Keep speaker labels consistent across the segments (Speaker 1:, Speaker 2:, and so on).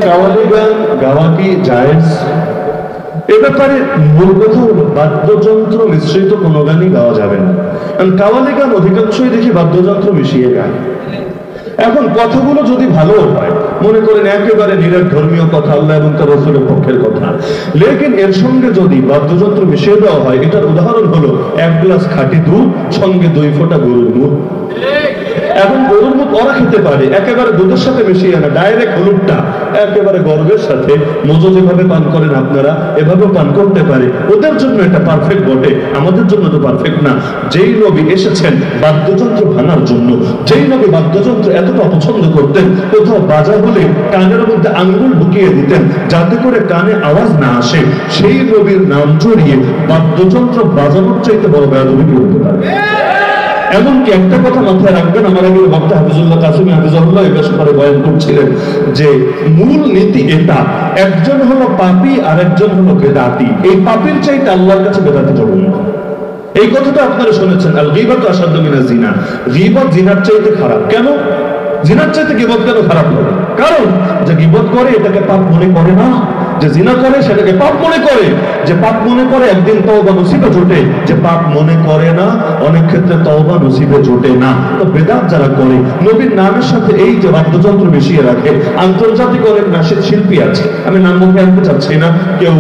Speaker 1: কাওয়ালি গান গাওয়া কি জায়েজ? এ ব্যাপারে মূল কথা হলো বাদ্যযন্ত্র মিশ্রিত কোনো গানই গাওয়া যাবে না। কারণ কাওয়ালি গান অধিকাংশই দেখি বাদ্যযন্ত্র মিশিয়ে গায়। এখন কথাগুলো যদি ভালো হয়, মনে করেন একেবারে নিরেট ধর্মীয় কথা, আল্লাহ এবং তার রাসূলের পক্ষের কথা, লেকিন এর সঙ্গে যদি বাদ্যযন্ত্র মিশিয়ে দেওয়া হয়, এটার উদাহরণ হলো 1 গ্লাস খাঁটি দুধ সঙ্গে 2 ফোঁটা গরুর দুধ। এখন গরুর দুধ ওরা খেতে পারে একেবারে দুধের সাথে মিশিয়ে না, ডাইরেক্ট হলুদটা একেবারে গর্বের সাথে মজো যেভাবে পান করেন আপনারা এভাবেও পান করতে পারে। ওদের জন্য এটা পারফেক্ট বটে, আমাদের জন্য তো পারফেক্ট না। যেই নবী এসেছেন বাদ্যযন্ত্র ভাঙার জন্য, যেই নবী বাদ্যযন্ত্র এতটা অপছন্দ করতেন, কোথাও বাজা হলে কানের মধ্যে আঙ্গুল ঢুকিয়ে দিতেন যাতে করে কানে আওয়াজ না আসে, সেই নবীর নাম জড়িয়ে বাদ্যযন্ত্র বাজানোর চাইতে বড় বেয়াদবি করতে পারে। এমনকি একটা কথা মাথায় রাখবেন, আমার আগে বক্তা হাফিজুল্লাহ কাসিমি হাফিজাহুল্লাহ এই ব্যাপারে বয়ান করছিলেন যে মূল নীতি এটা, একজন হলো পাপী আর একজন হলো বেদাতি। এই পাপীর চাইতে আল্লাহর কাছে বেদাতি জঘন্য। এই কথাটা আপনারা শুনেছেন, আল গীবাতু আশাদ্দু মিনাজ জিনা। গীবত জিনার চাইতে খারাপ। কেন? জিনার চাইতে গীবত কেন খারাপ হবে? কারণ যে গীবত করে এটাকে পাপ মনে করে না, যে জিনা করে সেটাকে পাপ মনে করে। যে পাপ মনে করে একদিন তওবা নসিবে জোটে, যে পাপ মনে করে না অনেক ক্ষেত্রে তওবা নসিবে জোটে না। তো বেদাত যারা করে, নবীর নামের সাথে এই যে বাদ্যযন্ত্র মিশিয়ে রাখে, আন্তর্জাতিক অনেক নাচের শিল্পী আছে, আমি নাম মুখে আনতে চাচ্ছি না, কেউ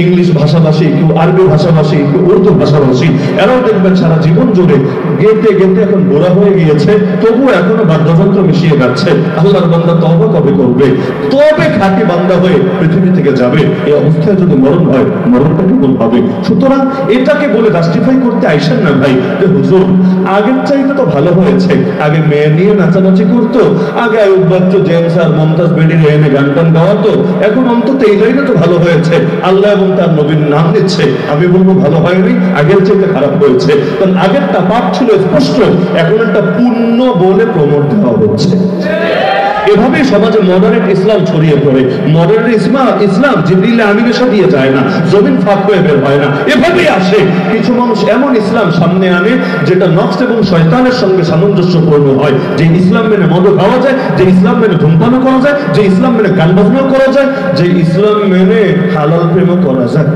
Speaker 1: ইংলিশ ভাষাভাষী, কেউ আরবি ভাষাভাষী, কেউ উর্দু ভাষাভাষী, এরাও দেখবেন সারা জীবন জুড়ে গেতে গেতে এখন বুড়া হয়ে গিয়েছে, তবুও এখনো বাদ্যযন্ত্র মিশিয়ে যাচ্ছে। আল্লাহর বান্দা তওবা কবে করবে? তবে খাঁটি বান্দা হয়ে পৃথিবী থেকে যাবে। এই অবস্থায় যদি মরণ হয়, মরণটা কেমন হবে? সুতরাং এটাকে বলে জাস্টিফাই করতে আইসেন না ভাই যে হুজুর আগের চাইতে তো ভালো হয়েছে, আগে মেয়ে নিয়ে নাচানাচি করতো, আগে আয়ুব বাচ্চু জেমস আর মমতাজ বেডির এনে গান টান গাওয়াতো, এখন অন্তত এই লাইনে তো ভালো হয়েছে, আল্লাহ এবং তার নবীর নাম নিচ্ছে। আমি বলবো ভালো হয়নি, আগের চাইতে খারাপ হয়েছে। কারণ আগেরটা পাপ ছিল স্পষ্ট, এখন একটা পুণ্য বলে প্রমোট দেওয়া হচ্ছে। এভাবেই সমাজে মডারেট ইসলাম ছড়িয়ে পড়ে। মডারেট ইসলাম জিবরিল আমিনের সাথে দিয়ে যায় না, জমিন ফাঁক হয়ে বের হয় না, এভাবেই আসে। কিছু মানুষ এমন ইসলাম সামনে আনে যেটা নফস এবং শয়তানের সঙ্গে সামঞ্জস্যপূর্ণ হয়। যে ইসলাম মেনে মদ খাওয়া যায়, যে ইসলাম মেনে ধূমপানও করা যায়, যে ইসলাম মেনে গান বাজনাও করা যায়, যে ইসলাম মেনে হালাল প্রেমও করা যায়।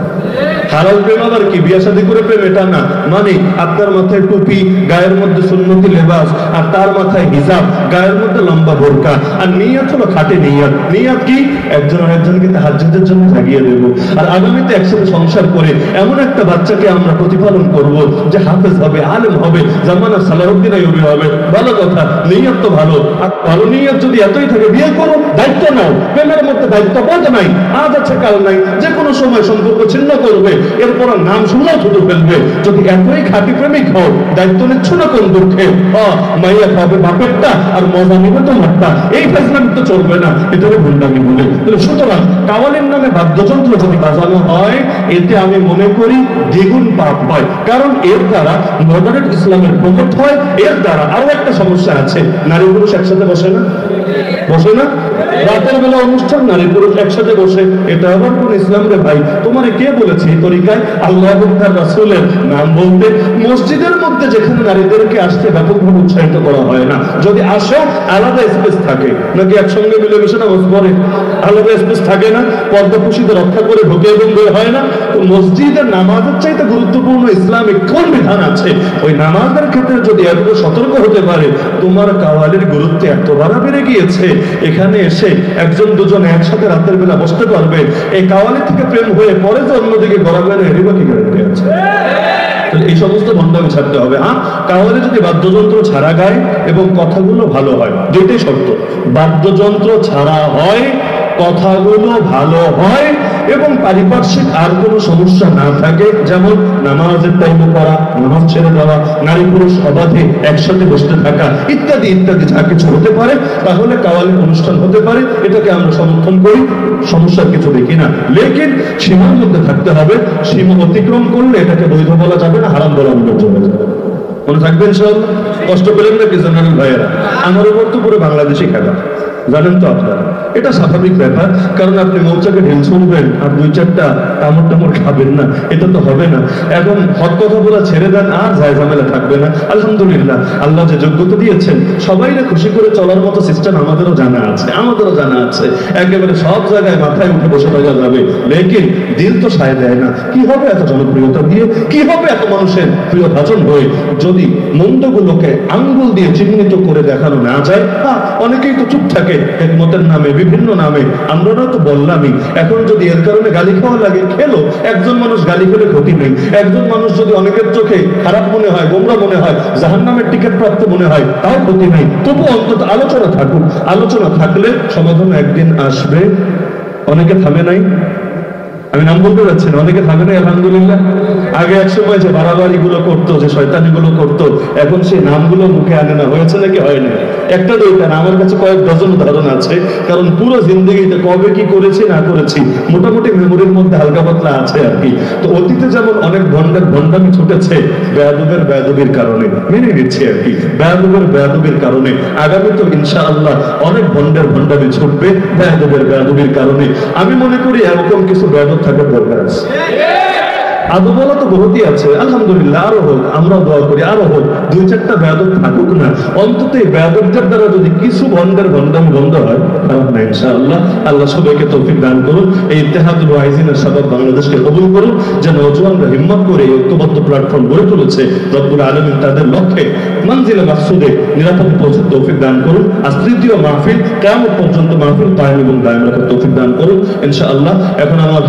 Speaker 1: হালাল প্রেম আবার কি বিয়ে শাদী করে প্রেম? এটা না। মানে আপনার মাথায় টুপি, গায়ের মধ্যে সুন্নতি লেবাস, আর তার মাথায় হিজাব, গায়ের মধ্যে লম্বা বোরকা, আর নিয়ত হলো খাঁটি নিয়ত। নিয়ত কি? একজন আরেকজনকে তাহাজ্জুদের জন্য জাগিয়ে দেব, আর আগামীতে একসাথে সংসার করে এমন একটা বাচ্চাকে আমরা প্রতিপালন করব যে হাফেজ হবে, আলেম হবে, জামানা সালাউদ্দিন আইয়ুবী হবে। ভালো কথা, নিয়ত তো ভালো। আর ভালো নিয়ত যদি এতই থাকে, বিয়ে করো, দায়িত্ব নাও। প্রেমের মধ্যে দায়িত্ববোধ নাই, আজ আছে কাল নাই, যে কোনো সময় সম্পর্ক ছিন্ন করবে, এরপর নাম শুনেও ছুটে ফেলবে। যদি এতই খাঁটি প্রেমিক হও, দায়িত্ব নিচ্ছ না কোন দুঃখে? মাইয়া খাবে বাপেরটা আর মজা নিবে তোমারটা, এই ফেসলামি তো চলবে না, এটাকে ভুলটামি বলে। সুতরাং কাওয়ালির নামে বাদ্যযন্ত্র যদি বাজানো হয়, এতে আমি মনে করি দ্বিগুণ পাপ হয়। কারণ এর দ্বারা মডারেট ইসলামের প্রমোট হয়। এর দ্বারা আরো একটা সমস্যা আছে, নারী পুরুষ একসাথে বসে না, বসে না? রাতের বেলা অনুষ্ঠান, নারী পুরুষ একসাথে বসে, এটা আবার কোন ইসলাম রে ভাই? তোমারে কে বলেছে এই তরিকায় আল্লাহ এবং তার রাসূলের নাম বলতে? মসজিদের মধ্যে যেখানে নারীদেরকে আসতে ব্যাপকভাবে উৎসাহিত করা হয় না, যদি আসো আলাদা স্পেস থাকে, নাকি একসঙ্গে মিলেমিশে নামাজ পড়ে? আলাদা স্পেস থাকে না, পর্দাপুষিতে রক্ষা করে ঢুকে এবং বের হয় না। তো মসজিদের নামাজের চাইতে গুরুত্বপূর্ণ ইসলামিক কোন বিধান আছে? ওই নামাজের ক্ষেত্রে যদি এত সতর্ক হতে পারে, তোমার কাওয়ালির গুরুত্ব এত বাড়া বেড়ে গিয়েছে, এখানে এসে একজন দুজন একসাথে রাতের বেলা বসতে পারবে, এই কাওয়ালি থেকে প্রেম হয়ে পরে যে অন্যদিকে গড়াবে না, এরই বা কি গ্যারান্টি আছে? এই সমস্ত বন্ধামি ছাড়তে হবে। কাওয়ালি যদি বাদ্যযন্ত্র ছাড়া গায় এবং কথাগুলো ভালো হয়, দুইটাই শর্ত। বাদ্যযন্ত্র ছাড়া হয়, কথাগুলো ভালো হয় এবং পারিপার্শ্বিক আর কোনো সমস্যা না থাকে, যেমন নামাজের টাইমে পড়া, নামাজ ছেড়ে দেওয়া, নারী পুরুষ অবাধে একসাথে বসতে থাকা, ইত্যাদি ইত্যাদি যা কিছু হতে পারে, তাহলে কাওয়ালি অনুষ্ঠান হতে পারে। এটাকে আমরা সমর্থন করি, সমস্যার কিছু দেখি না। লেকিন সীমার মধ্যে থাকতে হবে। সীমা অতিক্রম করলে এটাকে বৈধ বলা যাবে না, হারাম বলা চলে যাবে। মনে থাকবেন সব? কষ্ট পেলেন নাকি জেনারেল ভাইয়েরা? আমার উপর তো পুরো বাংলাদেশি খেলা, জানেন তো আপনারা। এটা স্বাভাবিক ব্যাপার, কারণ আপনি মৌচাকে ঢেল ছুঁড়বেন আর দুই চারটা কামড় টামড় খাবেন না, এটা তো হবে না। এখন হক কথা বলা ছেড়ে দেন, আর যায় ঝামেলা থাকবে না। আলহামদুলিল্লাহ, আল্লাহ যে যোগ্যতা দিয়েছেন সবাইকে খুশি করে চলার মতো সিস্টেম আমাদেরও জানা আছে। একেবারে সব জায়গায় মাথায় উঠে বসে থাকা যাবে, লেকিন দিল তো সায় দেয় না। কি হবে এত জনপ্রিয়তা দিয়ে, কি হবে এত মানুষের প্রিয় ভাজন হয়ে, যদি মন্দগুলোকে আঙ্গুল দিয়ে চিহ্নিত করে দেখানো না যায়? অনেকেই তো চুপ থাকে হিকমতের নামে, বিভিন্ন নামে, আমরা তো বললামই। এখন যদি এর কারণে গালি খাওয়া লাগে, খেলো। একজন মানুষ গালি খেলে ক্ষতি নেই। একজন মানুষ যদি অনেকের চোখে খারাপ মনে হয়, গোমরা মনে হয়, জাহান্নামের টিকিট প্রাপ্ত মনে হয়, তাও ক্ষতি নেই। তবু অন্তত আলোচনা থাকুক। আলোচনা থাকলে সমাধান একদিন আসবে। অনেকে থামে নাই, আমি নাম বলতে যাচ্ছি না, অনেকে থামে নাই আলহামদুলিল্লাহ। আগে এক সময় যে বাড়াবাড়ি গুলো করতো, যে শয়তানি গুলো করতো, এখন সেই নামগুলো মুখে আনে না। হয়েছে নাকি হয়নি? একটা দুইটা না, আমার কাছে কয়েক ডজন উদাহরণ আছে। কারণ পুরো জিন্দগিতে কবে কি করেছি না করেছি মোটামুটি মেমোরির মধ্যে হালকা পাতলা আছে আর কি। তো অতীতে যেমন অনেক ভণ্ডামি ছুটেছে বেয়াদবির কারণে, মেনে নিচ্ছি আর কি, বেয়াদবির কারণে। আগামী তো ইনশাআল্লাহ অনেক ভণ্ডামি ছুটবে বেয়াদবির কারণে। আমি মনে করি এরকম কিছু বেয়াদব থাকার দরকার আছে। আদব বলা তো বহুতই আছে, আলহামদুলিল্লাহ, আরো হোক, আমরাও দোয়া করি আরো হোক, দুই চারটা বেয়াদব থাকুক না। অন্তত এই বেয়াদবদের দ্বারা যদি কিছু ভণ্ডামি বন্ধ হয়, তাহলে ইনশাআল্লাহ আল্লাহ সবাইকে তৌফিক দান করুন। এই ইত্তেহাদুল ওয়াইজিনের সাবাব বাংলাদেশকে কবুল করুন। যে নওজোয়ানরা হিম্মত করে এই ঐক্যবদ্ধ প্ল্যাটফর্ম গড়ে তুলেছে, রব্বুল আলামিন তাদের লক্ষ্যে মানজিলে মাকসুদে নিরাপদে পৌঁছার তৌফিক দান করুন। আজ তৃতীয় মাহফিল, কিয়ামত পর্যন্ত মাহফিল কায়েম এবং দায়েম রাখার তৌফিক দান করুন ইনশাআল্লাহ। এখন আমার